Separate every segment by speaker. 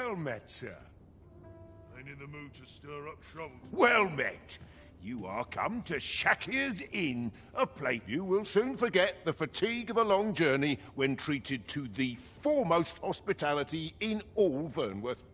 Speaker 1: Well met, sir.
Speaker 2: Ain't in the mood to stir up trouble.
Speaker 1: Well met. You are come to Shakir's Inn, a place you will soon forget the fatigue of a long journey when treated to the foremost hospitality in all Vernworth.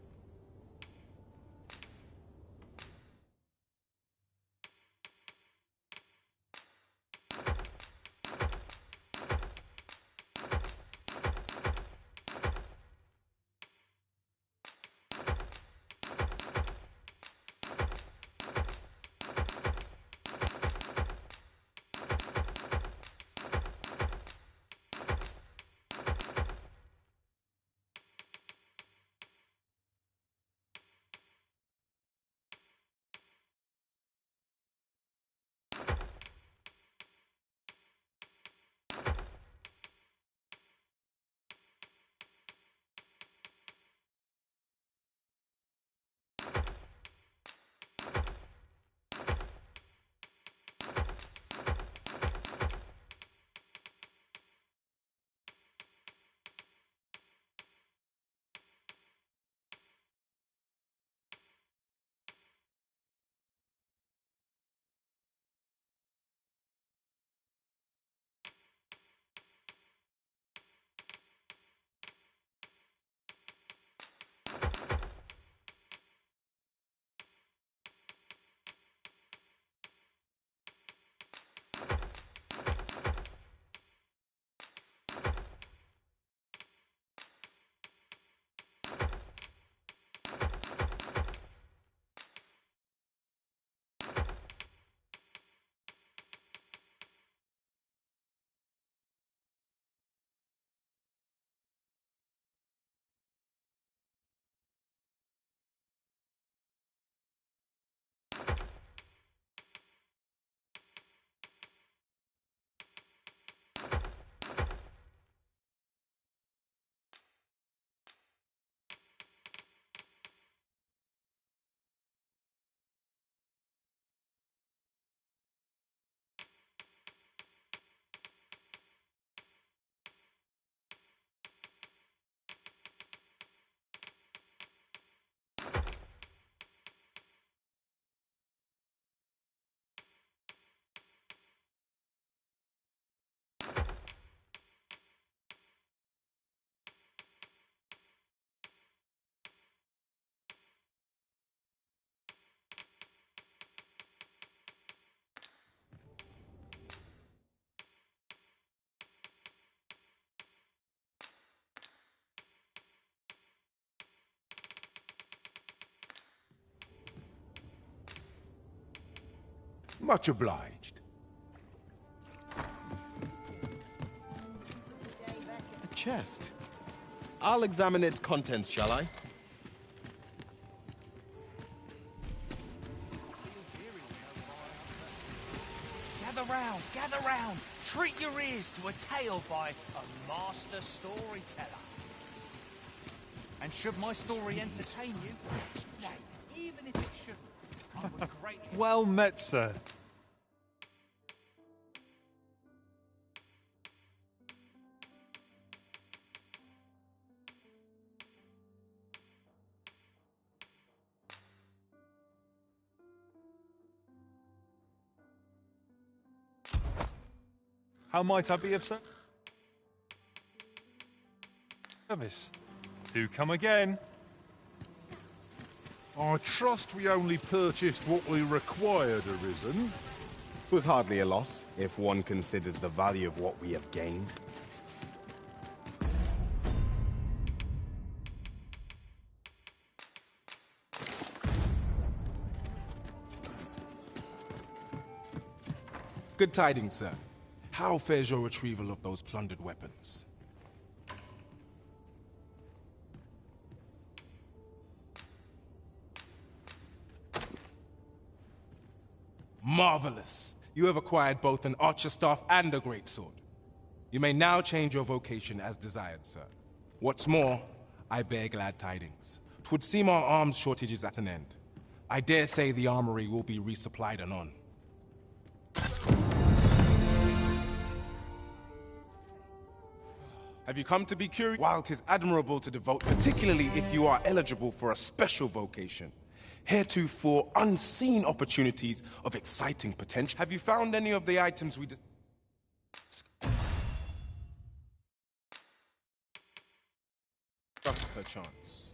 Speaker 1: Much obliged.
Speaker 3: A chest. I'll examine its contents, shall I?
Speaker 4: Gather round. Treat your ears to a tale by a master storyteller. And should my story entertain you, nay, even if it shouldn't, I would greatly...
Speaker 5: Well met, sir. How might I be of service? Do come again.
Speaker 2: I trust we only purchased what we required, Arisen.
Speaker 3: It was hardly a loss, if one considers the value of what we have gained.
Speaker 6: Good tidings, sir. How fares your retrieval of those plundered weapons? Marvelous! You have acquired both an archer staff and a greatsword. You may now change your vocation as desired, sir. What's more, I bear glad tidings. 'Twould seem our arms shortage is at an end. I dare say the armory will be resupplied anon. Have you come to be curious? While 'tis admirable to devote, particularly if you are eligible for a special vocation, heretofore unseen opportunities of exciting potential. Have you found any of the items we discussed perchance?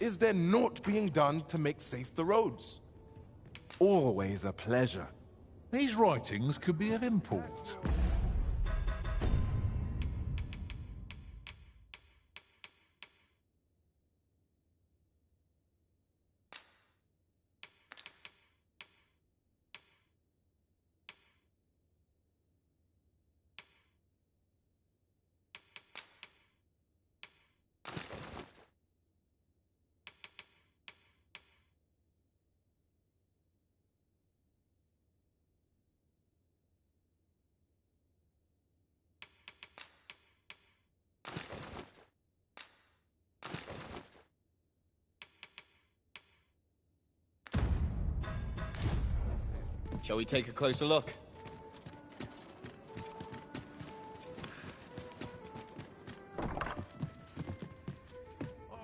Speaker 6: Is there naught being done to make safe the roads? Always a pleasure.
Speaker 2: These writings could be of import.
Speaker 7: Shall we take a closer look?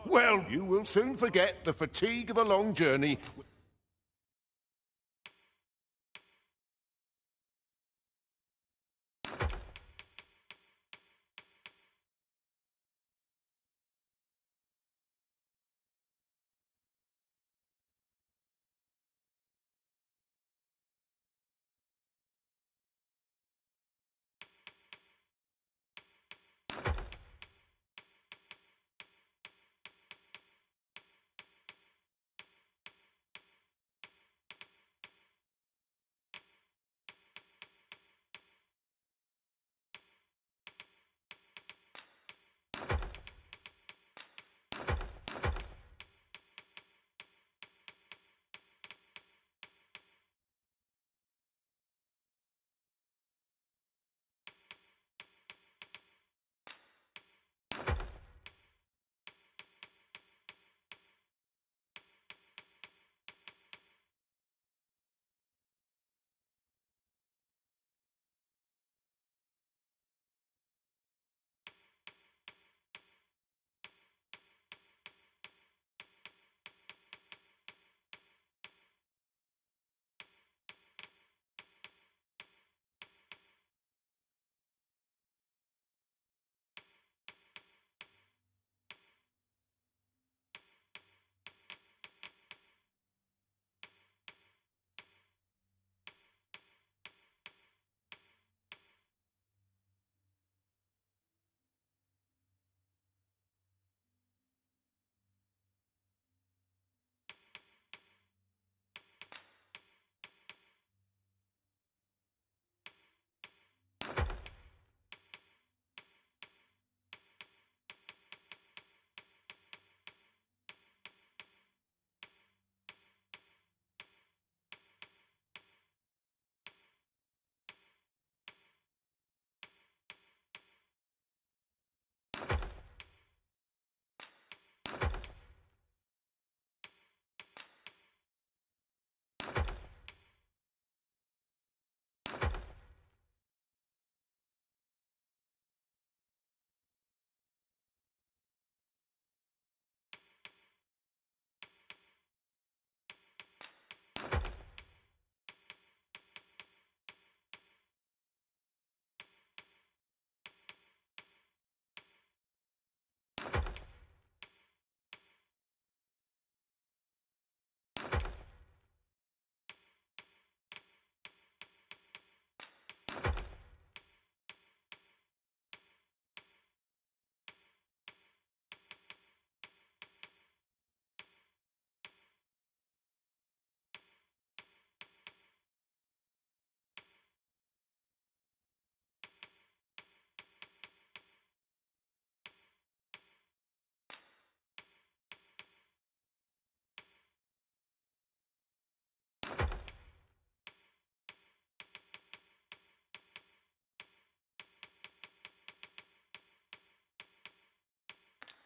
Speaker 1: Well, you will soon forget the fatigue of a long journey.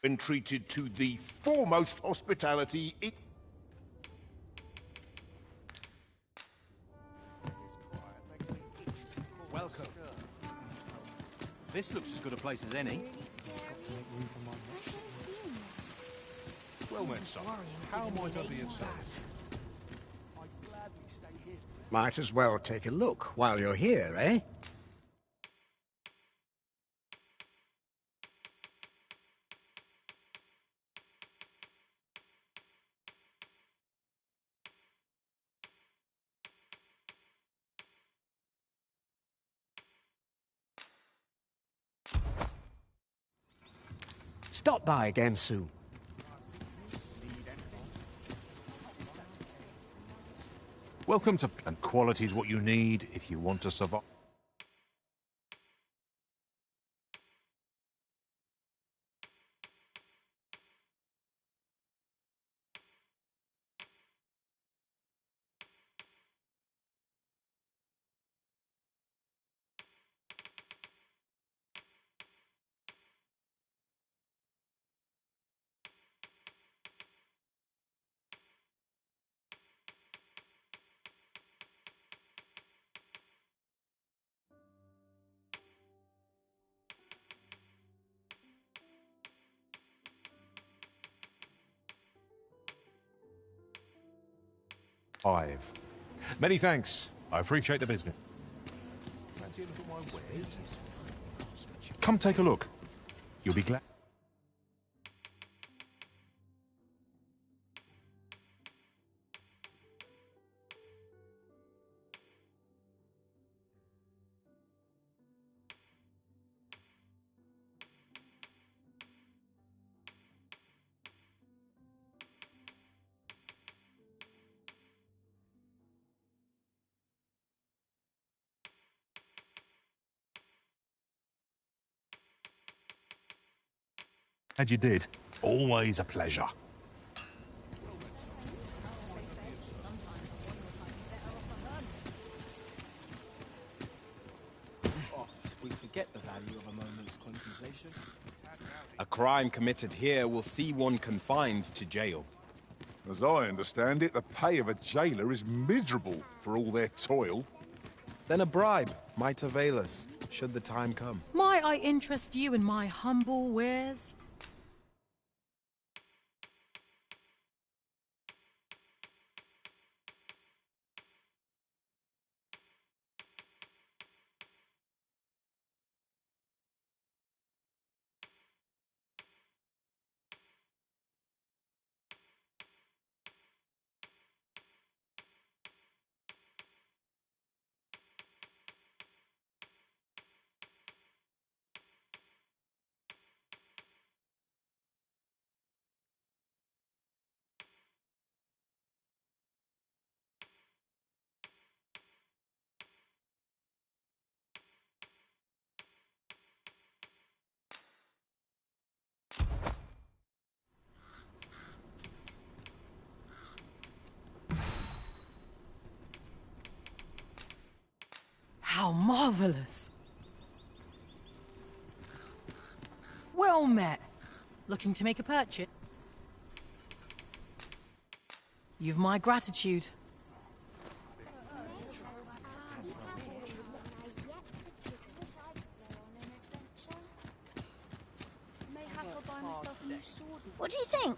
Speaker 1: when treated to the foremost hospitality in...
Speaker 4: Welcome. This looks as good a place as any.
Speaker 2: Well met, son. How might I be of service?
Speaker 4: I'd gladly stay here.
Speaker 7: Might as well take a look while you're here, eh? Stop by again soon.
Speaker 2: Welcome to... And quality's what you need if you want to survive. Five. Many thanks. I appreciate the business. Fancy a look at my wares? Come take a look. You'll be glad. Glad you did. Always a pleasure.
Speaker 8: We forget the value of a moment's contemplation.
Speaker 3: A crime committed here will see one confined to jail.
Speaker 2: As I understand it, the pay of a jailer is miserable for all their toil.
Speaker 3: Then a bribe might avail us, should the time come.
Speaker 9: Might I interest you in my humble wares? How marvelous! Well met. Looking to make a purchase? You've my gratitude.
Speaker 10: What do you think?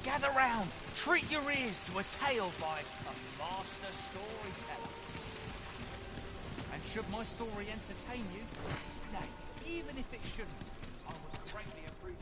Speaker 4: Gather round! Treat your ears to a tale by a master storyteller. And should my story entertain you, nay, even if it shouldn't, I would greatly approve.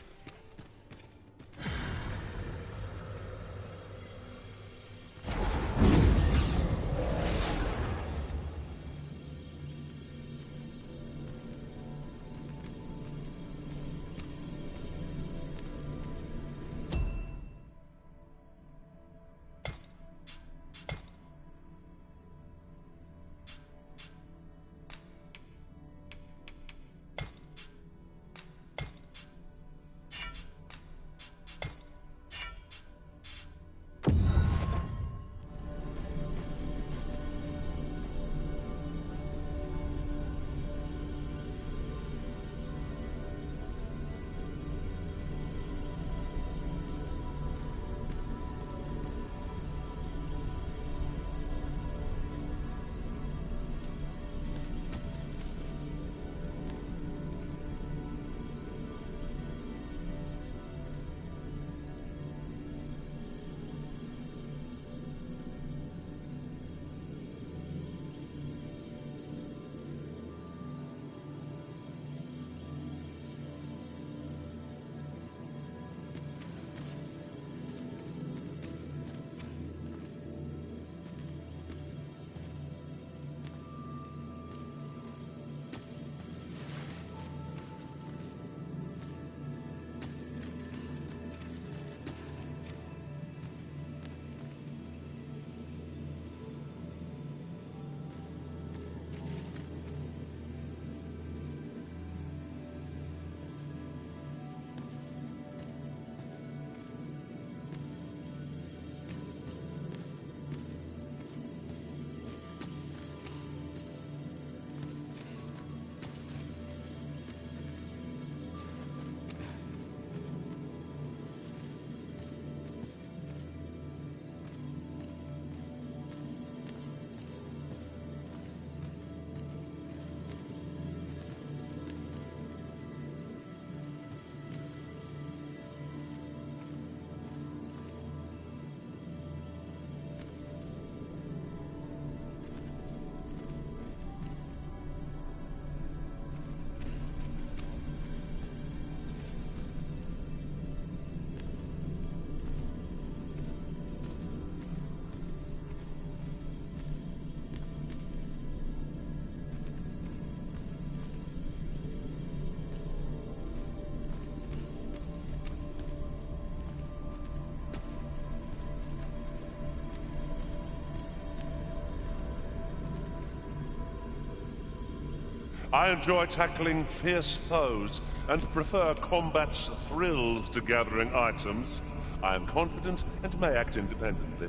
Speaker 10: I enjoy tackling fierce foes and prefer combat's thrills to gathering items. I am confident and may act independently.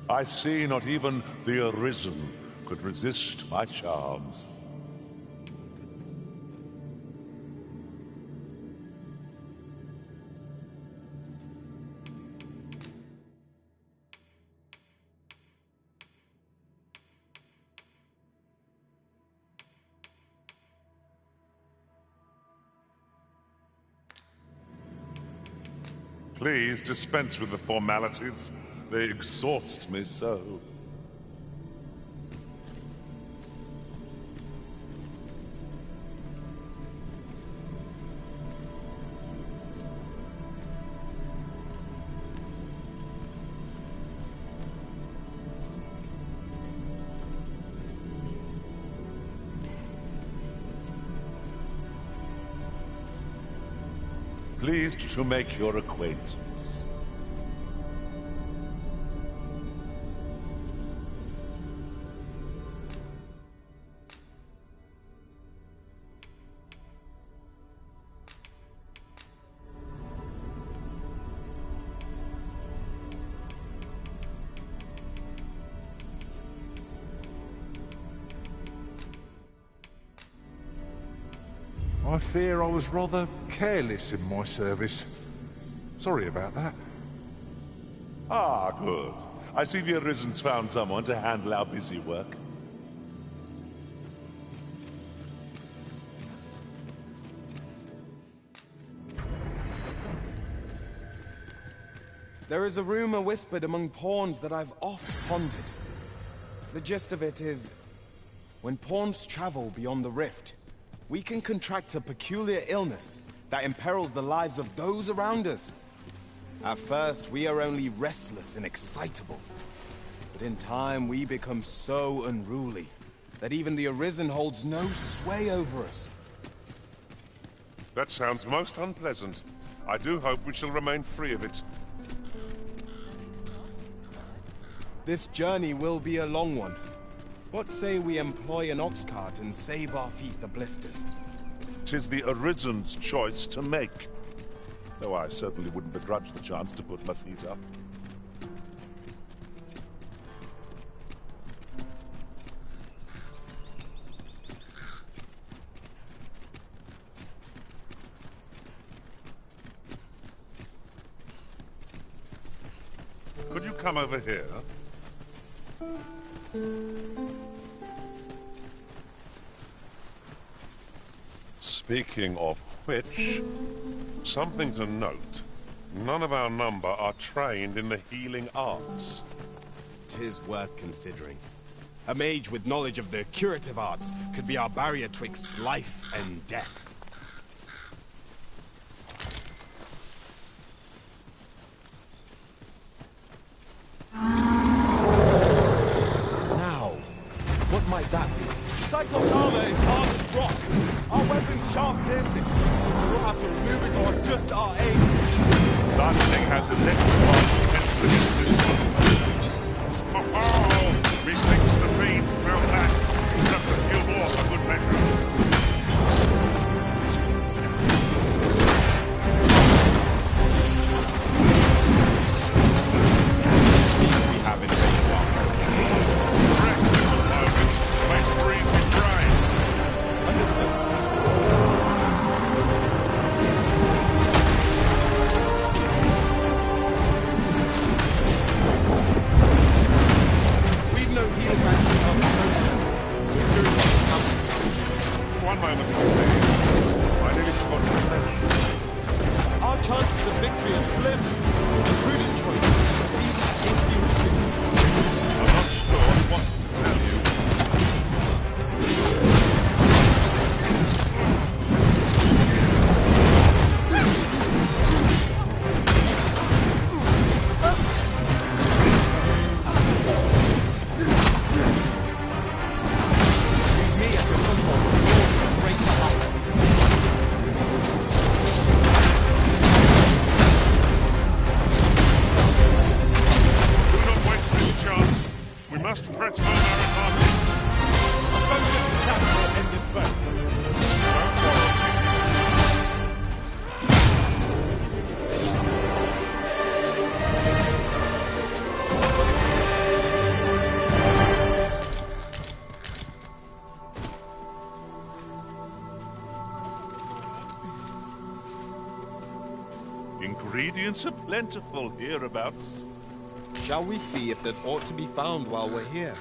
Speaker 10: I see not even the Arisen could resist my charms. Please dispense with the formalities. They exhaust me so. Pleased to make your acquaintance.
Speaker 2: I fear I was rather careless in my service. Sorry about that.
Speaker 10: Ah, good. I see the Arisen's found someone to handle our busy work.
Speaker 3: There is a rumor whispered among pawns that I've oft pondered. The gist of it is, when pawns travel beyond the rift, we can contract a peculiar illness that imperils the lives of those around us. At first, we are only restless and excitable. But in time, we become so unruly that even the Arisen holds no sway over us.
Speaker 10: That sounds most unpleasant. I do hope we shall remain free of it.
Speaker 3: This journey will be a long one. What say we employ an ox cart and save our feet the blisters?
Speaker 10: 'Tis the Arisen's choice to make. Though I certainly wouldn't begrudge the chance to put my feet up. Could you come over here? Speaking of which, something to note. None of our number are trained in the healing arts.
Speaker 3: 'Tis worth considering. A mage with knowledge of the curative arts could be our barrier twixt life and death.
Speaker 8: Now, what might that be?
Speaker 3: Cyclops' armor is hard as rock. Our weapons sharp piercing. We'll have to remove it or adjust our aim.
Speaker 10: That thing has electrified potential against this one. Oh, we fixed the fiend from that. Just a few more for good measure.
Speaker 3: Seems we have invaded our
Speaker 10: Correct, Mr. Logan. Make freeze with brain.
Speaker 3: Understood. We've no healing magic in our possession, so we're doing what we can.
Speaker 10: One moment, please. I nearly forgot to mention.
Speaker 3: Our chances of victory are slim. A prudent choice. Even if we retreat.
Speaker 10: I'm not sure ingredients are plentiful hereabouts.
Speaker 3: Shall we see if there's aught to be found while we're here?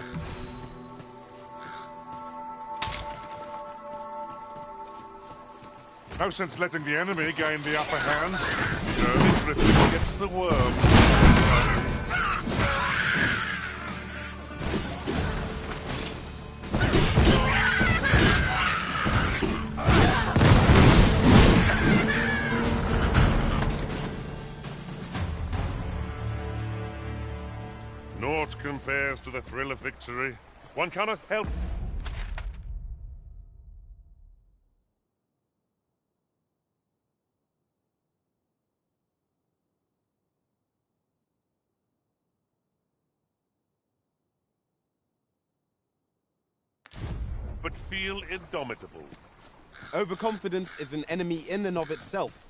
Speaker 10: No sense letting the enemy gain the upper hand. Early drifting against the worm. Naught compares to the thrill of victory. One cannot help but feel indomitable.
Speaker 3: Overconfidence is an enemy in and of itself.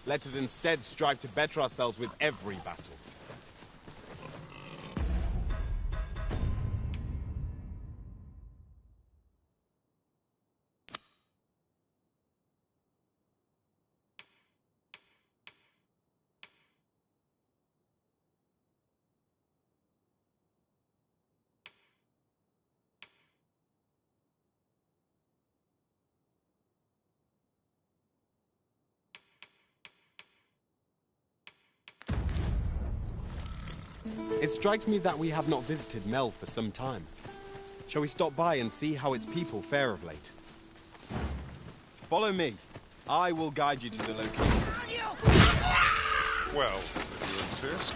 Speaker 3: Let us instead strive to better ourselves with every battle. It strikes me that we have not visited Mel for some time. Shall we stop by and see how its people fare of late? Follow me. I will guide you to the location.
Speaker 10: Well, if you insist.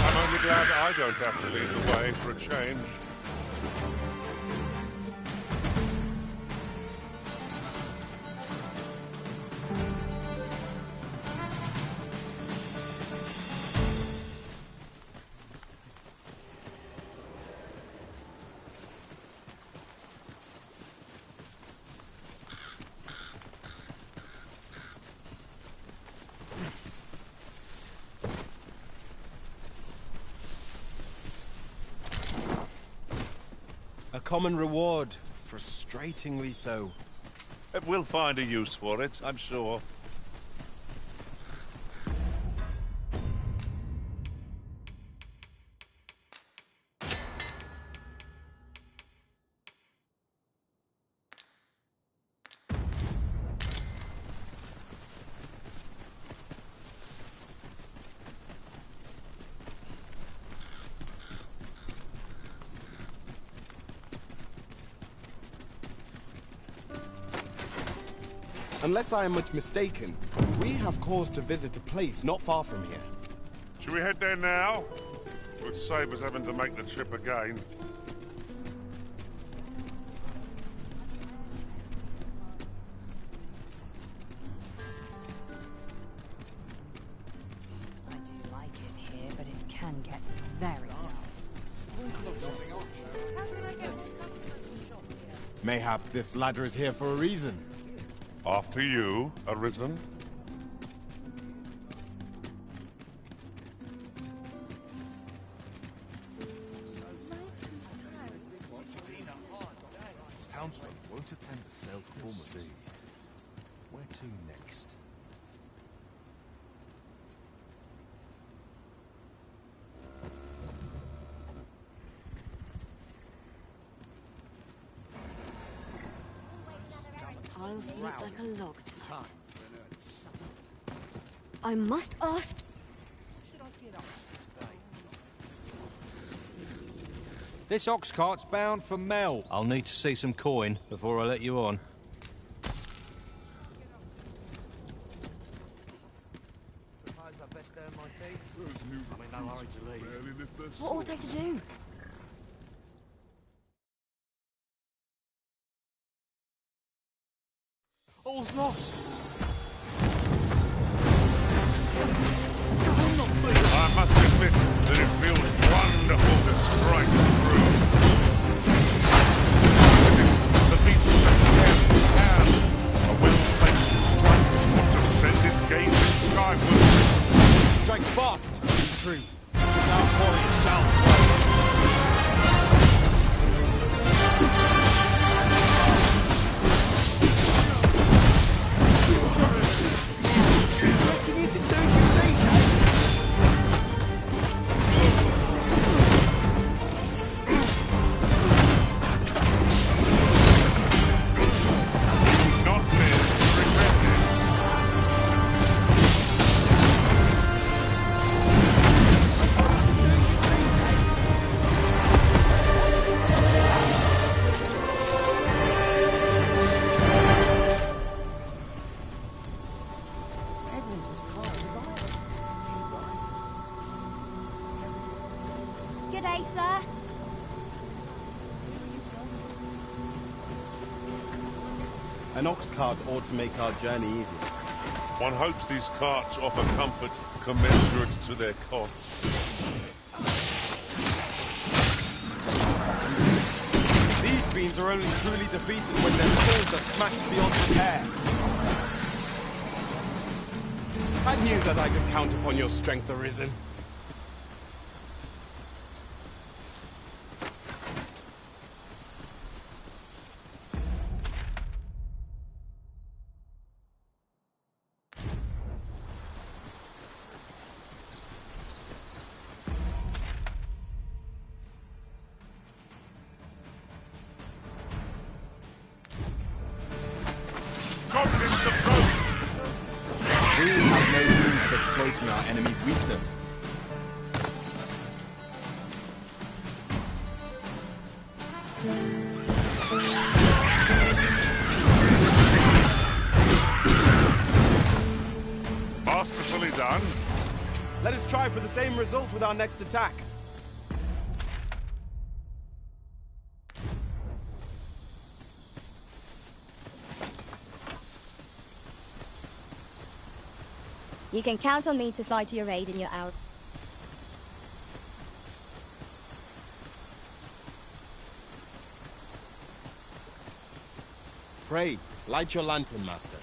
Speaker 10: I'm only glad I don't have to lead the way for a change.
Speaker 3: A common reward, frustratingly so.
Speaker 10: We'll find a use for it, I'm sure.
Speaker 3: Unless I am much mistaken, we have cause to visit a place not far from here.
Speaker 10: Should we head there now? Would save us having to make the trip again.
Speaker 11: I do like it here, but it can get very dark.
Speaker 3: Mayhap this ladder is here for a reason.
Speaker 10: After you, Arisen.
Speaker 2: Townsfolk won't attend the snail performance. Where to next?
Speaker 12: I'll sleep like a log tonight. I must ask.
Speaker 4: This ox cart's bound for Mel. I'll need to see some coin before I let you on.
Speaker 12: What ought I to do?
Speaker 4: All's lost.
Speaker 10: I must admit that it feels wonderful to strike through. The beats of the scarce hand. A well-placed strike would have sent it gazing skyward.
Speaker 3: Strike fast, it's true. Our warrior shall fall.
Speaker 4: What do you think those you beat, eh?
Speaker 12: say, sir?
Speaker 3: An ox cart ought to make our journey easier.
Speaker 10: One hopes these carts offer comfort commensurate to their cost.
Speaker 3: These fiends are only truly defeated when their skulls are smashed beyond repair. I knew that I could count upon your strength, Arisen. Exploiting our enemy's weakness.
Speaker 10: Masterfully done.
Speaker 3: Let us try for the same result with our next attack.
Speaker 12: You can count on me to fly to your aid in your hour.
Speaker 3: Pray, light your lantern, Master.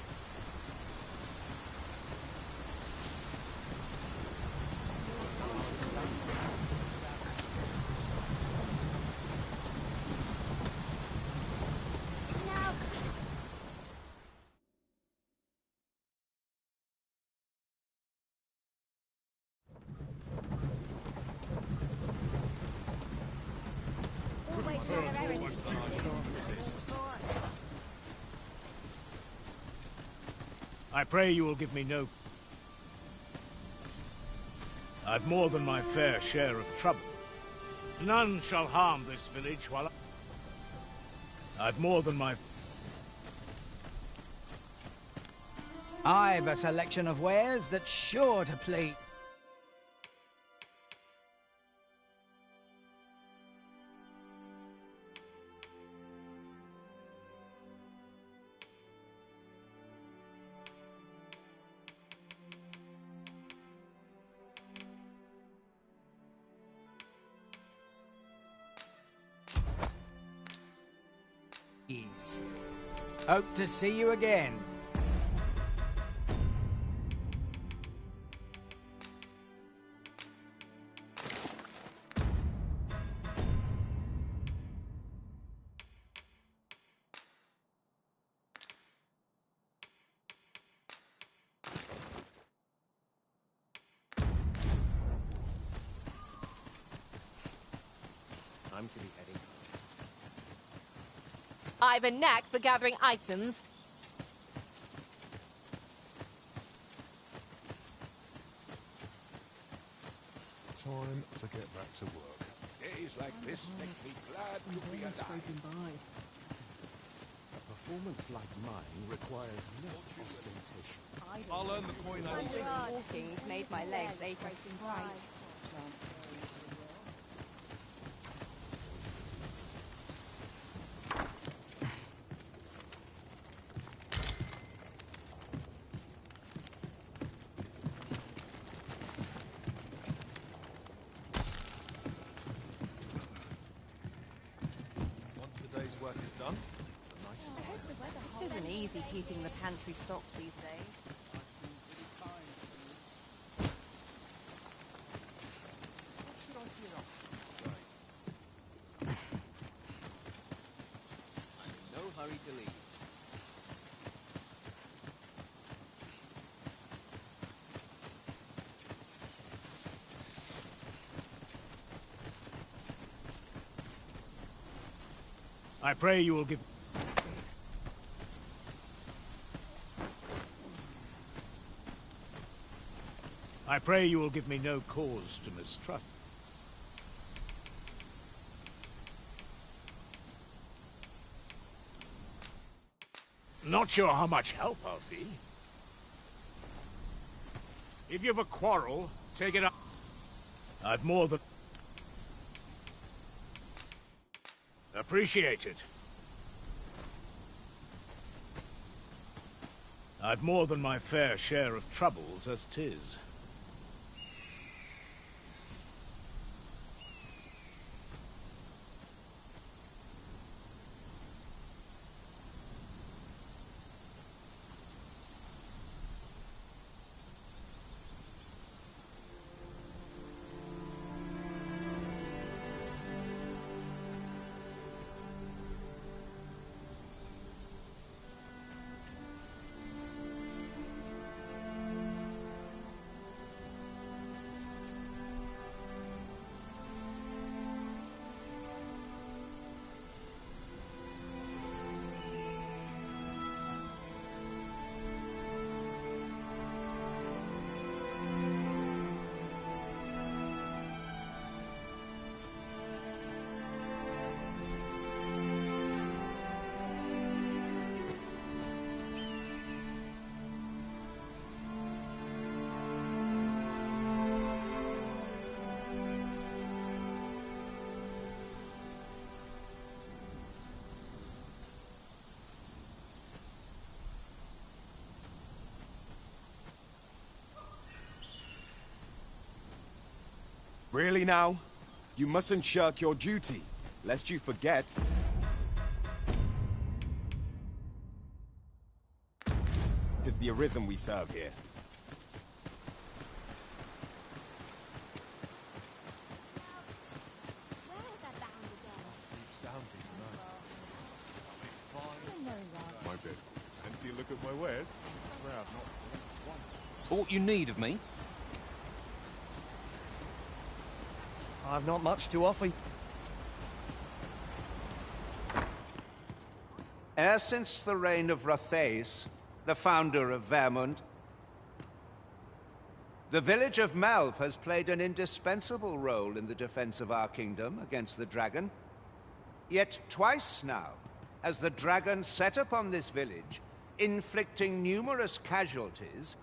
Speaker 13: I pray you will give me no... I've more than my fair share of trouble. None shall harm this village while I've more than my...
Speaker 7: I've a selection of wares that's sure to please. Hope to see you again.
Speaker 3: Time to be heading.
Speaker 14: I've a knack for gathering items.
Speaker 2: Time to get back to work.
Speaker 1: Days like this make me glad to be alive.
Speaker 3: A performance like mine requires no ostentation.
Speaker 5: I'll earn the coin I
Speaker 11: This walking's made my legs ache right.
Speaker 5: Once the day's work is done,
Speaker 14: It isn't easy keeping the pantry stocked these days.
Speaker 8: No hurry to leave.
Speaker 13: I pray you will give... I pray you will give me no cause to mistrust. Not sure how much help I'll be. If you've a quarrel, take it up. I've more than... Appreciated. I've more than my fair share of troubles as 'tis.
Speaker 3: Really now? You mustn't shirk your duty, lest you forget. Is the Arisen we serve here.
Speaker 2: My bed. Fancy a look at my wares? I swear I've not once.
Speaker 15: Aught you need of me?
Speaker 7: I've not much to offer.
Speaker 16: E'er since the reign of Rothaeus, the founder of Vermund, the village of Malv has played an indispensable role in the defense of our kingdom against the dragon. Yet twice now has the dragon set upon this village, inflicting numerous casualties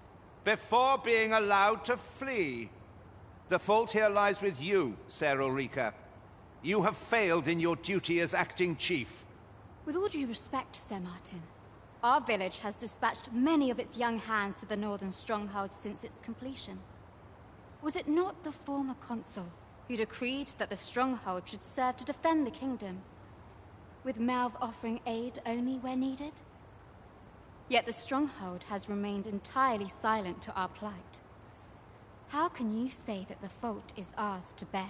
Speaker 16: before being allowed to flee. The fault here lies with you, Ser Ulrika. You have failed in your duty as acting chief.
Speaker 12: With all due respect, Sir Martin, our village has dispatched many of its young hands to the northern stronghold since its completion. Was it not the former consul who decreed that the stronghold should serve to defend the kingdom, with Malv offering aid only where needed? Yet the stronghold has remained entirely silent to our plight. How can you say that the fault is ours to bear?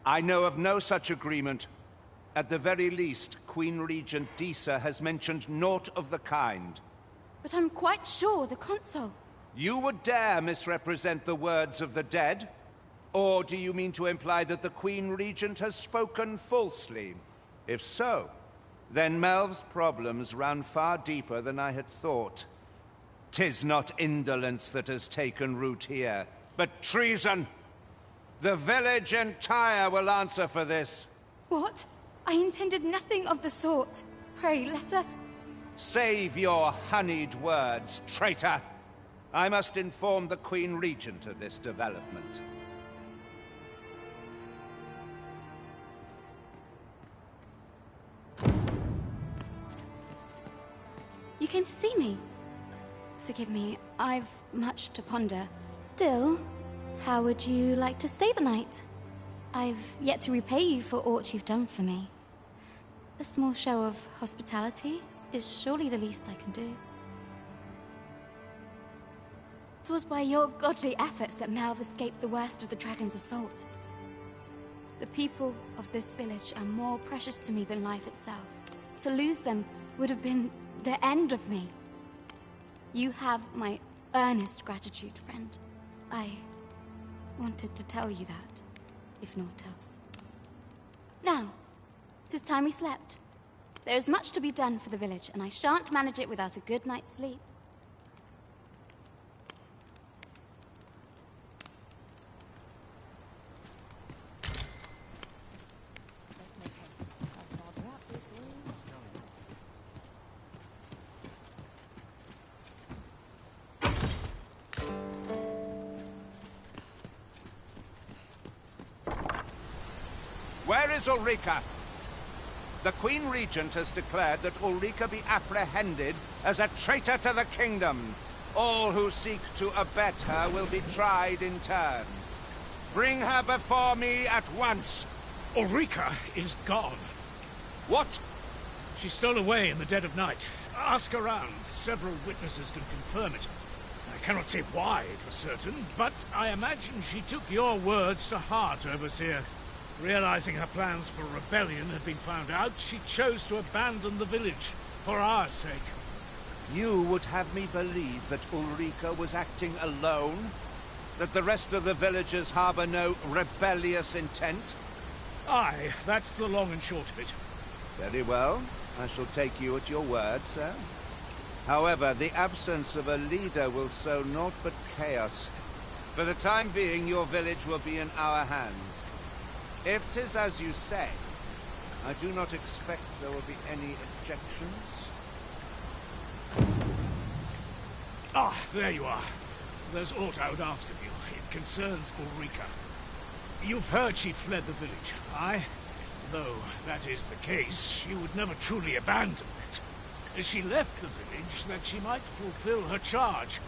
Speaker 16: I know of no such agreement. At the very least, Queen Regent Disa has mentioned naught of the kind.
Speaker 12: But I'm quite sure the consul...
Speaker 16: You would dare misrepresent the words of the dead? Or do you mean to imply that the Queen Regent has spoken falsely? If so, then Melv's problems run far deeper than I had thought. 'Tis not indolence that has taken root here, but treason. The village entire will answer for this.
Speaker 12: What? I intended nothing of the sort. Pray, let us...
Speaker 16: Save your honeyed words, traitor! I must inform the Queen Regent of this development.
Speaker 12: You came to see me? Forgive me, I've much to ponder. Still, how would you like to stay the night? I've yet to repay you for aught you've done for me. A small show of hospitality is surely the least I can do. 'Twas by your godly efforts that Malv escaped the worst of the dragon's assault. The people of this village are more precious to me than life itself. To lose them would have been the end of me. You have my earnest gratitude, friend. I wanted to tell you that, if naught else. Now, 'tis time we slept. There is much to be done for the village, and I shan't manage it without a good night's sleep.
Speaker 16: Where is Ulrika? The Queen Regent has declared that Ulrika be apprehended as a traitor to the kingdom. All who seek to abet her will be tried in turn. Bring her before me at once.
Speaker 13: Ulrika is gone.
Speaker 16: What?
Speaker 13: She stole away in the dead of night. Ask around. Several witnesses can confirm it. I cannot say why for certain, but I imagine she took your words to heart, Overseer. Realizing her plans for rebellion had been found out, she chose to abandon the village, for our sake.
Speaker 16: You would have me believe that Ulrika was acting alone? That the rest of the villagers harbor no rebellious intent?
Speaker 13: Aye, that's the long and short of it.
Speaker 16: Very well. I shall take you at your word, sir. However, the absence of a leader will sow naught but chaos. For the time being, your village will be in our hands. If 'tis as you say, I do not expect there will be any objections.
Speaker 13: Ah, there you are. There's aught I would ask of you. It concerns Ulrika. You've heard she fled the village, aye? Though that is the case, she would never truly abandon it. She left the village that she might fulfill her charge,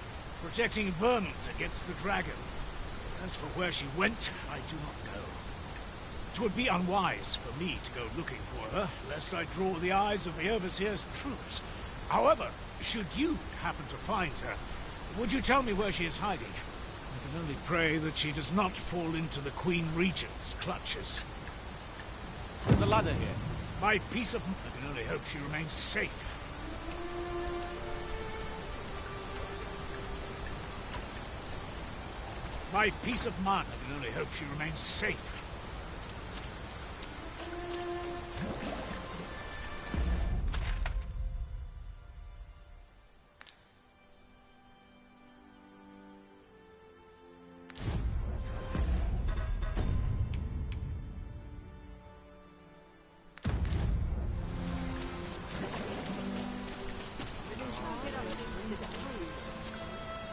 Speaker 13: protecting Vermont against the dragon. As for where she went, I do not know. 'Twould be unwise for me to go looking for her, lest I draw the eyes of the Overseer's troops. However, should you happen to find her, would you tell me where she is hiding? I can only pray that she does not fall into the Queen Regent's clutches.
Speaker 8: There's a ladder here.
Speaker 13: My peace of... I can only hope she remains safe. My peace of mind. I can only hope she remains safe.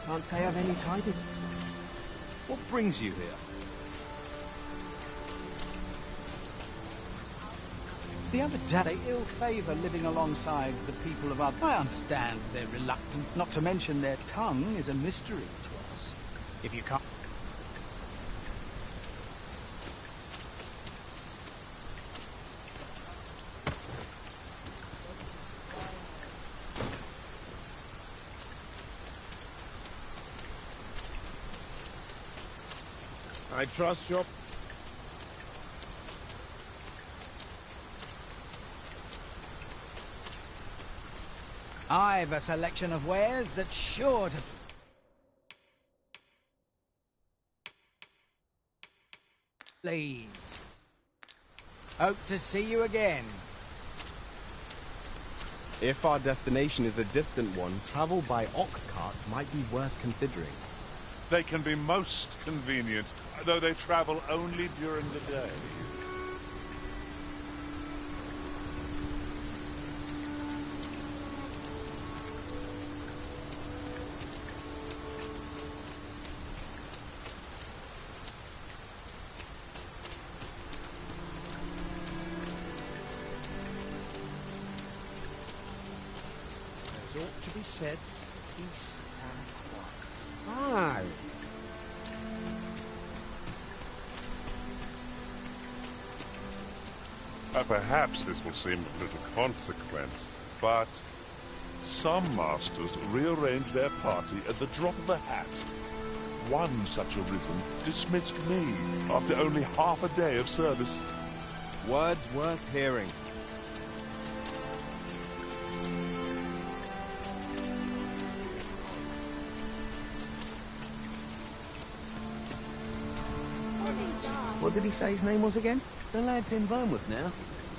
Speaker 8: Can't say I've any tidings.
Speaker 4: What brings you here?
Speaker 8: The other day, they ill favour living alongside the people of others. I understand their reluctance, not to mention their tongue is a mystery to us. If you can't...
Speaker 3: I trust your...
Speaker 8: I've a selection of wares that's sure to... Please. Hope to see you again.
Speaker 3: If our destination is a distant one, travel by ox cart might be worth considering.
Speaker 10: They can be most convenient, though they travel only during the day.
Speaker 8: There's ought to be said, peace and quiet. Aye.
Speaker 10: Perhaps this will seem of little consequence, but some masters rearrange their party at the drop of a hat. One such arisen dismissed me after only half a day of service.
Speaker 3: Words worth hearing.
Speaker 15: What did he say his name was again? The lad's in Bournemouth now.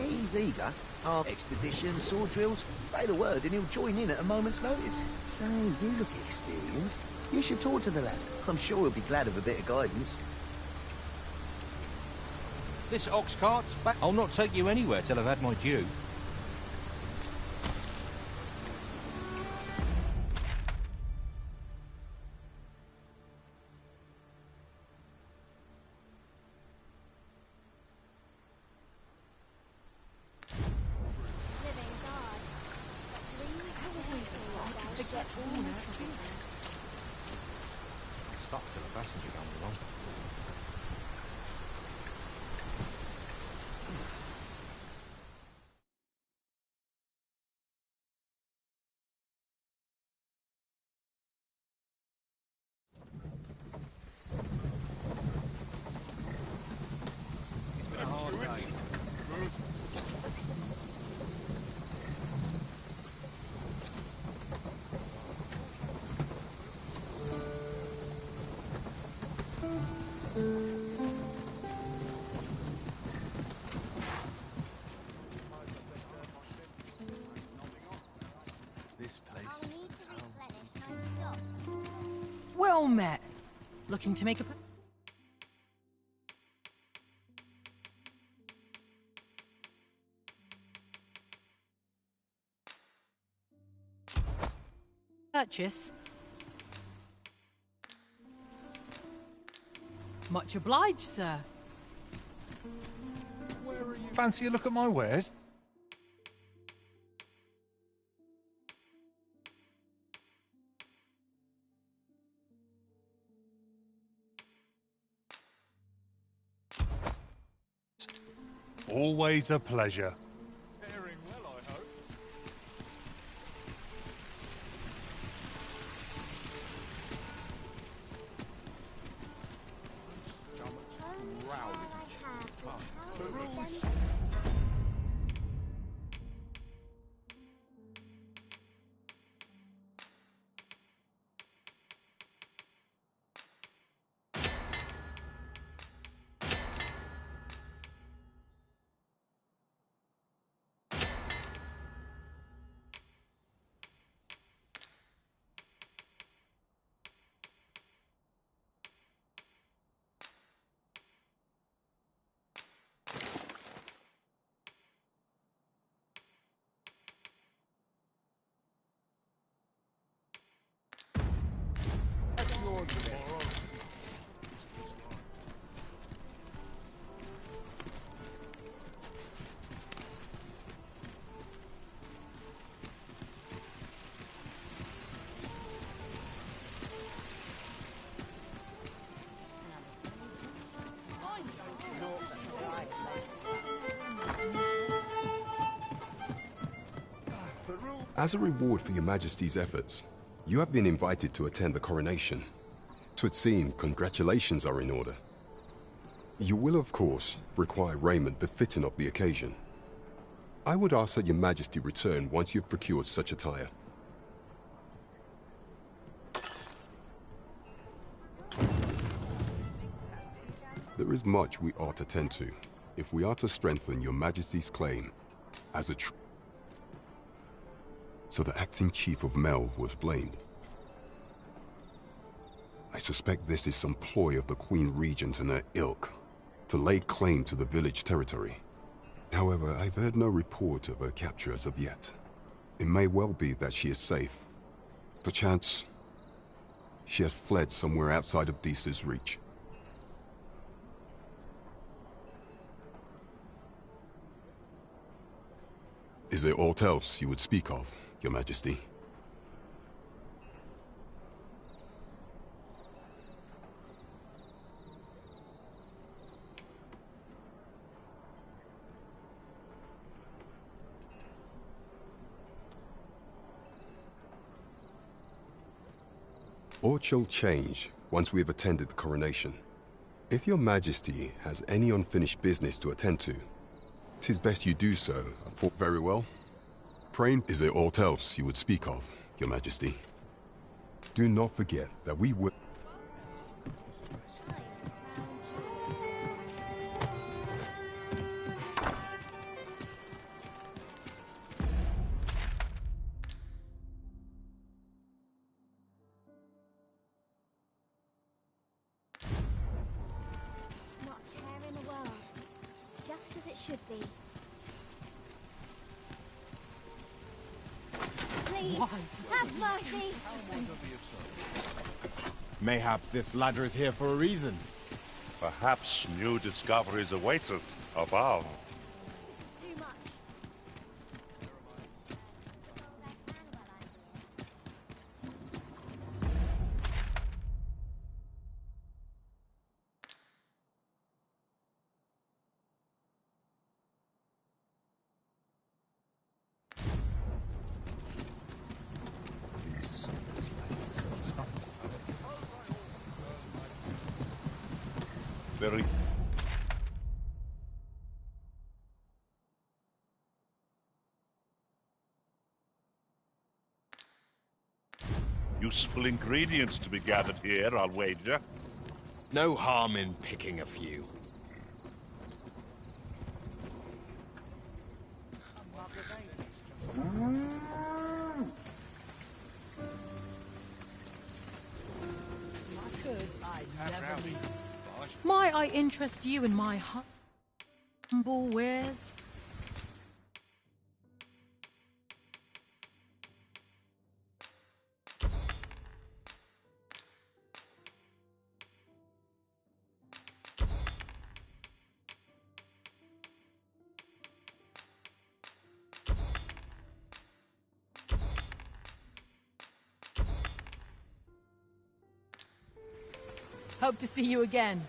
Speaker 15: He's eager. Our expedition, sword drills. Say the word and he'll join in at a moment's notice. So, you look experienced. You should talk to the lad. I'm sure he'll be glad of a bit of guidance.
Speaker 4: This ox cart's back. I'll not take you anywhere till I've had my due.
Speaker 2: messenger coming along.
Speaker 13: It's been a hard day.
Speaker 15: This place is the town's
Speaker 9: Well met. Looking to make a... purchase. Much obliged, sir.
Speaker 2: Fancy a look at my wares? Always a pleasure.
Speaker 13: Faring well, I hope.
Speaker 17: As a reward for your Majesty's efforts, you have been invited to attend the coronation. 'Twould seem congratulations are in order. You will, of course, require raiment befitting of the occasion. I would ask that your Majesty return once you've procured such attire. There is much we ought to tend to, if we are to strengthen your Majesty's claim as a So the acting chief of Melve was blamed. I suspect this is some ploy of the Queen Regent and her ilk to lay claim to the village territory. However, I've heard no report of her capture as of yet. It may well be that she is safe. Perchance, she has fled somewhere outside of Deesa's reach. Is there aught else you would speak of, Your Majesty? Aught shall change once we have attended the coronation. If Your Majesty has any unfinished business to attend to, 'tis best you do so. I thought very well. Praying, is there aught else you would speak of, Your Majesty? Do not forget that we will...
Speaker 18: Not a care in the world. Just as it should be. Please, have mercy!
Speaker 3: Mayhap this ladder is here for a reason.
Speaker 10: Perhaps new discoveries await us above.
Speaker 18: This is too much.
Speaker 10: Very useful ingredients to be gathered here, I'll wager.
Speaker 19: No harm in picking a few.
Speaker 9: Might I interest you in my humble wares? Hope to see you again.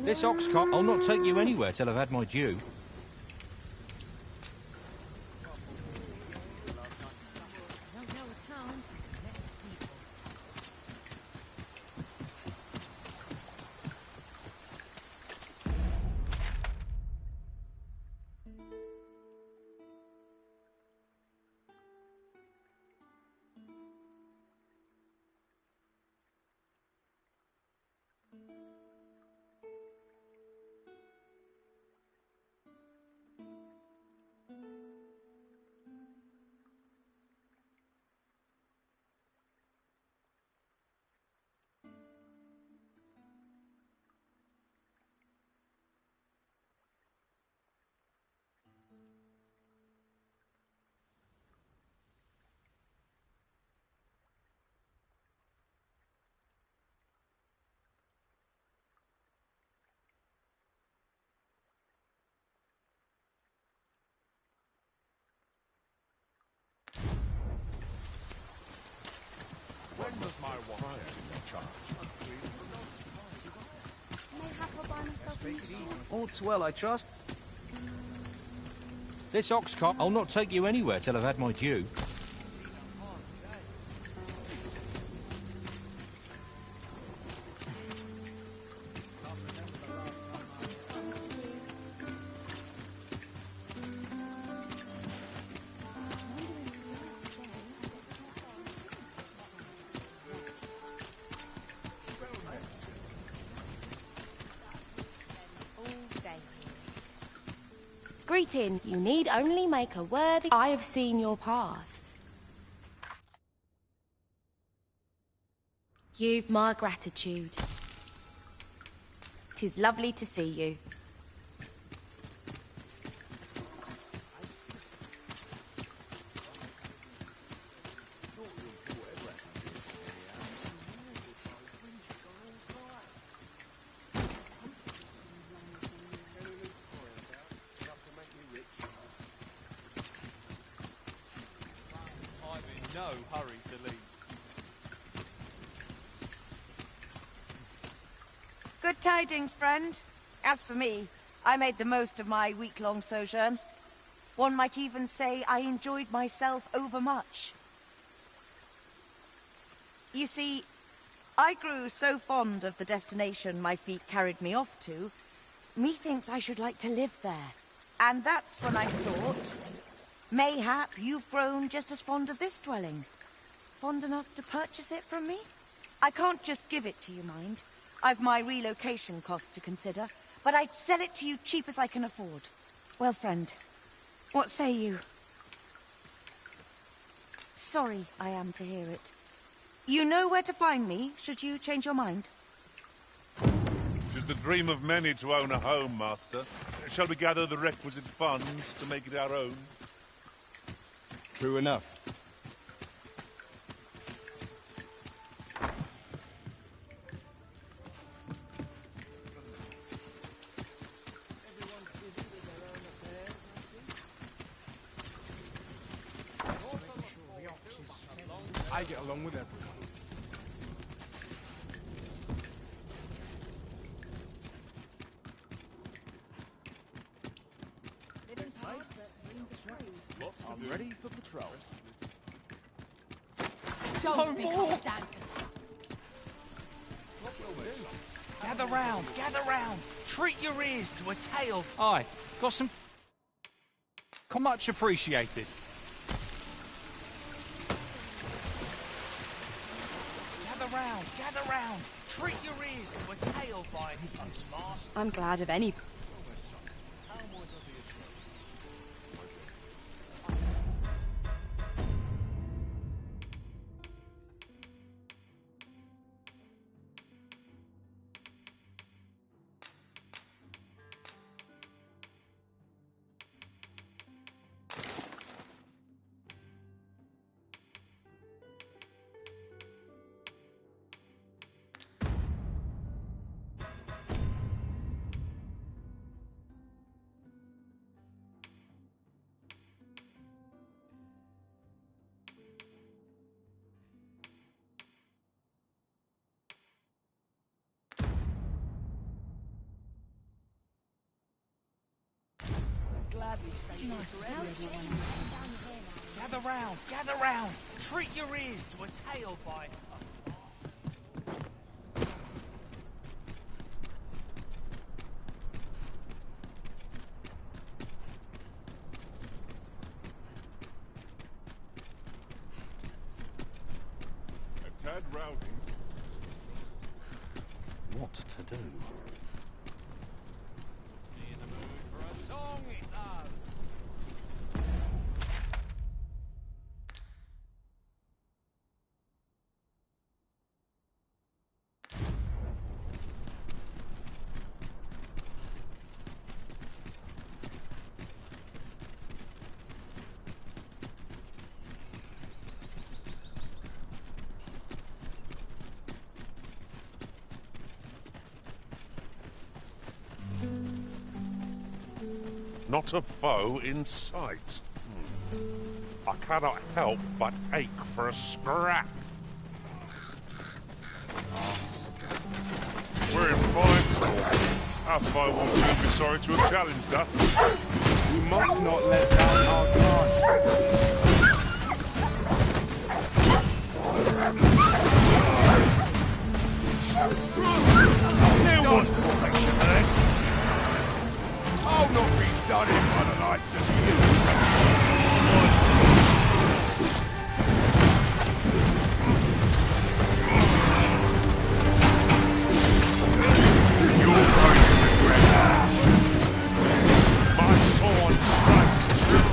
Speaker 20: This ox cart, I'll not take you anywhere till I've had my due.
Speaker 2: When does my watch charge?
Speaker 18: Mayhap I'll buy myself a new sword.
Speaker 15: All's well, I trust.
Speaker 20: This ox cart, I'll not take you anywhere till I've had my due.
Speaker 21: Greeting. You need only make a worthy... I have seen your path. You've my gratitude. 'Tis lovely to see you.
Speaker 5: No hurry to leave.
Speaker 22: Good tidings, friend. As for me, I made the most of my week-long sojourn. One might even say I enjoyed myself overmuch. You see, I grew so fond of the destination my feet carried me off to, methinks I should like to live there. And that's when I thought, mayhap you've grown just as fond of this dwelling. Fond enough to purchase it from me? I can't just give it to you, mind. I've my relocation costs to consider, but I'd sell it to you cheap as I can afford. Well, friend, what say you? Sorry I am to hear it. You know where to find me, should you change your mind?
Speaker 10: 'Tis the dream of many to own a home, Master. Shall we gather the requisite funds to make it our own?
Speaker 3: True enough.
Speaker 6: I get along with everyone.
Speaker 5: I'm ready for patrol.
Speaker 4: Don't walk. Gather round, gather round. Treat your ears to a tale. Aye, got some... Much appreciated. Gather round. Treat your ears to a tale by a master.
Speaker 22: I'm glad of any... Gather round. Treat your ears to a tale by
Speaker 10: A tad rowdy.
Speaker 2: What to do?
Speaker 4: in the mood for a song, it does.
Speaker 10: Not a foe in sight. I cannot help but ache for a scrap. We're in fine form. Our foe will soon be sorry to have challenged us.
Speaker 8: We must not let down our guards.
Speaker 10: There was protection there.
Speaker 8: I'll not be done in by the likes of you.
Speaker 10: You're going to regret that. My sword strikes true.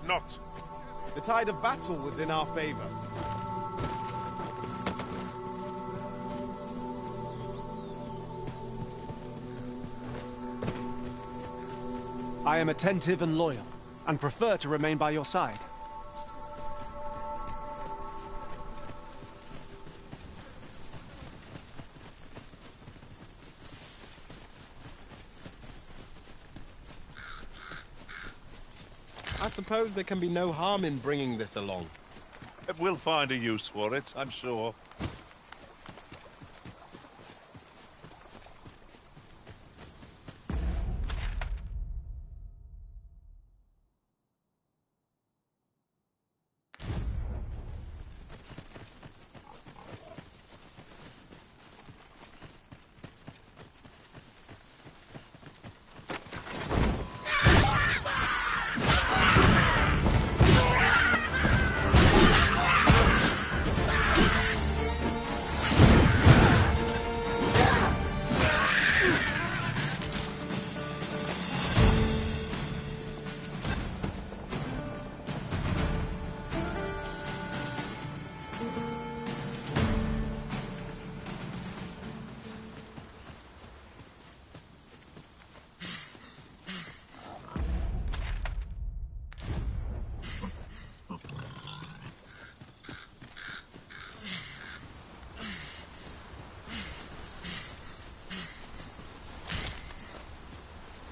Speaker 10: not.
Speaker 3: The tide of battle was in our favor.
Speaker 7: I am attentive and loyal, and prefer to remain by your side.
Speaker 3: I suppose there can be no harm in bringing this along.
Speaker 10: We'll find a use for it, I'm sure.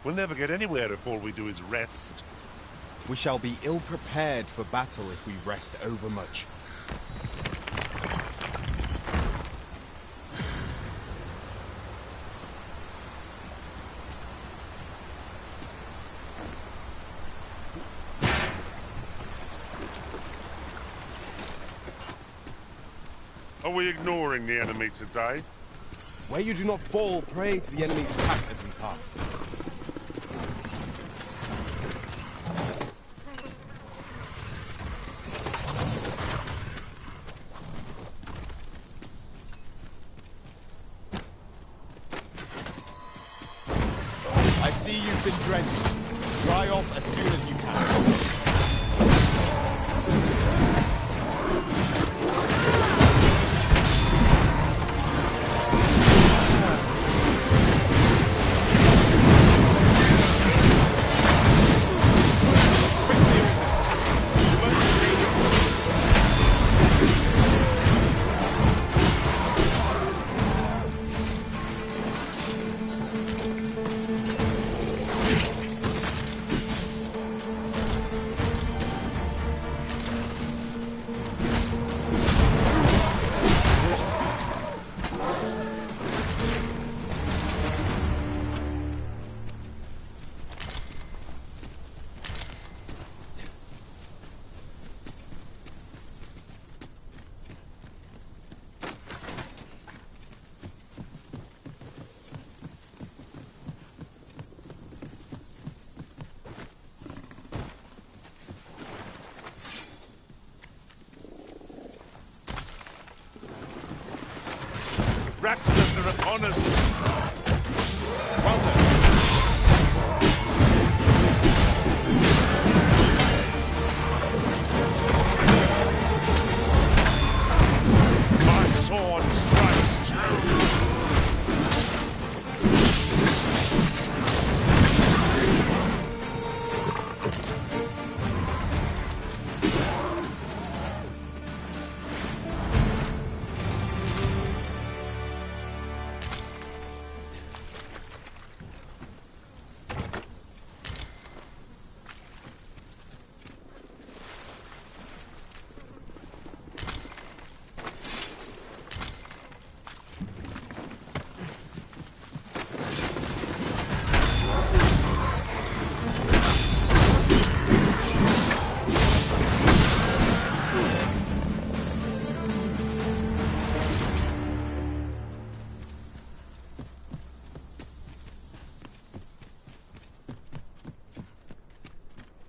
Speaker 10: We'll never get anywhere if all we do is rest.
Speaker 3: We shall be ill-prepared for battle if we rest overmuch.
Speaker 10: Are we ignoring the enemy today?
Speaker 3: Where you do not fall prey to the enemy's attack as we pass. I see you've been drenched. Dry off as soon as you can.
Speaker 10: Rattlers are upon us!
Speaker 3: Well done.
Speaker 10: My sword strikes true!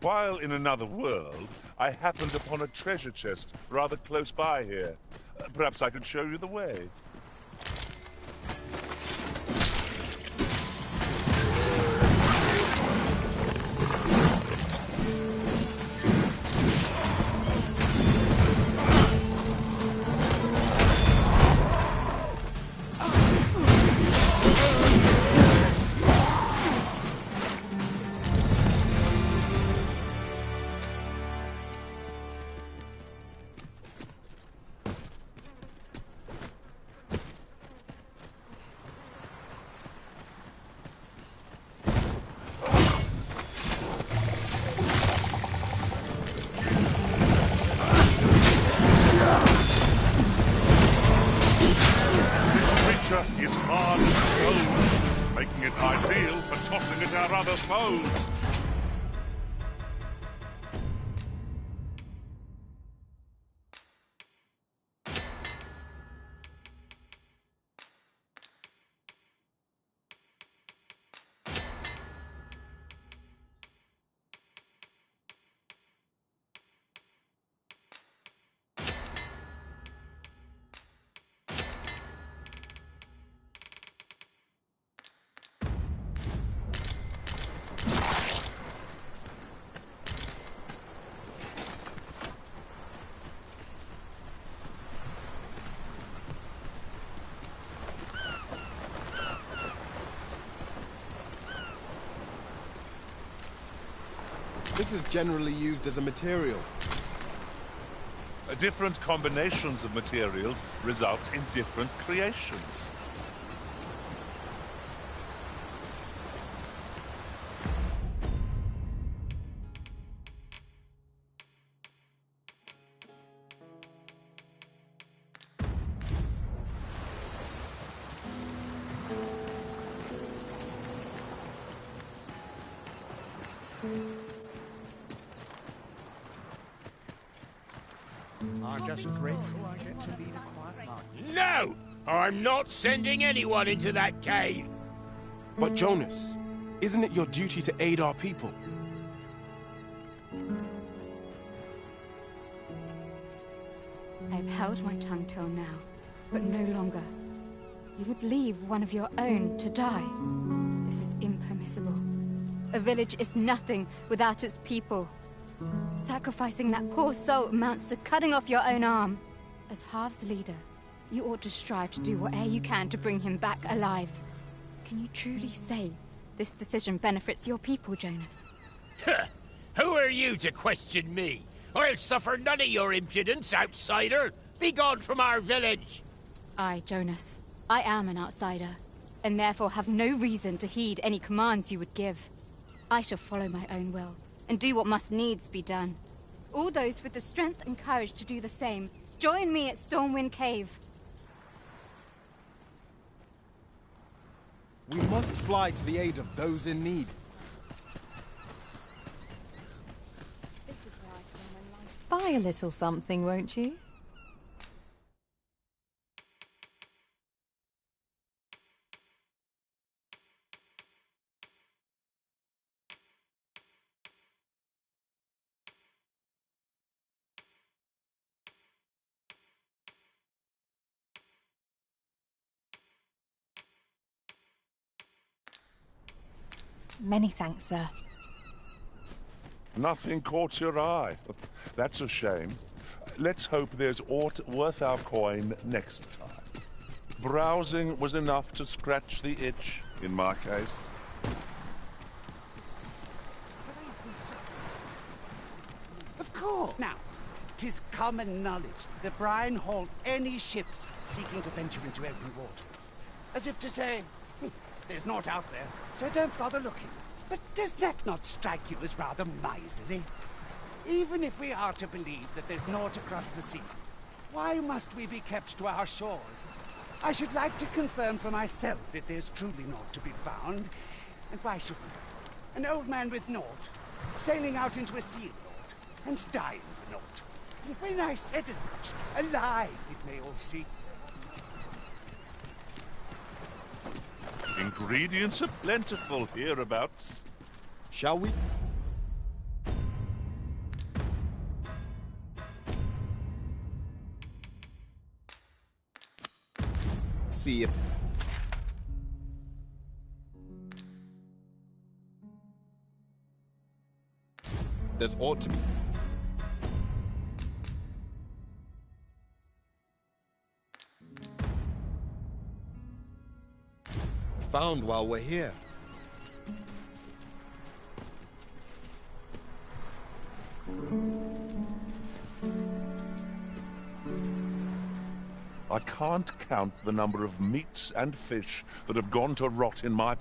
Speaker 10: While in another world, I happened upon a treasure chest rather close by here. Perhaps I could show you the way. foes.
Speaker 3: This is generally used as a material.
Speaker 10: Different combinations of materials result in different creations.
Speaker 13: I'm just grateful I get to lead a quiet life.
Speaker 19: No! I'm not sending anyone into that cave!
Speaker 6: But Jonas, isn't it your duty to aid our people?
Speaker 12: I've held my tongue till now, but no longer. You would leave one of your own to die. This is impermissible. A village is nothing without its people. Sacrificing that poor soul amounts to cutting off your own arm. As Half's leader, you ought to strive to do whatever you can to bring him back alive. Can you truly say this decision benefits your people, Jonas?
Speaker 19: Who are you to question me? I'll suffer none of your impudence, outsider! Be gone from our village!
Speaker 12: I, Jonas, I am an outsider, and therefore have no reason to heed any commands you would give. I shall follow my own will, and do what must needs be done. All those with the strength and courage to do the same, join me at Stormwind Cave.
Speaker 3: We must fly to the aid of those in need.
Speaker 1: Buy a little something, won't you? Many thanks, sir.
Speaker 10: Nothing caught your eye. That's a shame. Let's hope there's aught worth our coin next time. Browsing was enough to scratch the itch, in my case.
Speaker 11: Of course. Now, 'tis common knowledge that Brian hauled any ships seeking to venture into open waters. As if to say, there's naught out there, so don't bother looking. But does that not strike you as rather miserly? Even if we are to believe that there's naught across the sea, why must we be kept to our shores? I should like to confirm for myself if there's truly naught to be found. And why should we? An old man with naught, sailing out into a sea of naught, and dying for naught. And when I said as much, alive it may all seem.
Speaker 10: Ingredients are plentiful hereabouts.
Speaker 3: Shall we? See if... There's ought to be. Found while we're here.
Speaker 10: I can't count the number of meats and fish that have gone to rot in my